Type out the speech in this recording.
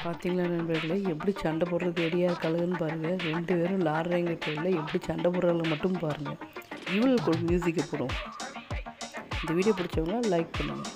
பார்த்தீங்களா நண்பர்களே, எப்படி சண்டை போடுறதுக்கு ரெடியாக இருக்காளுன்னு பாருங்கள். 2 பேரும் லாடுறேங்க பேரில் எப்படி சண்டை போடுறாங்க மட்டும் பாருங்கள். இவங்களுக்கு ஒரு மியூசிக்கை போடும். இந்த வீடியோ பிடிச்சவங்க லைக் பண்ணுங்கள்.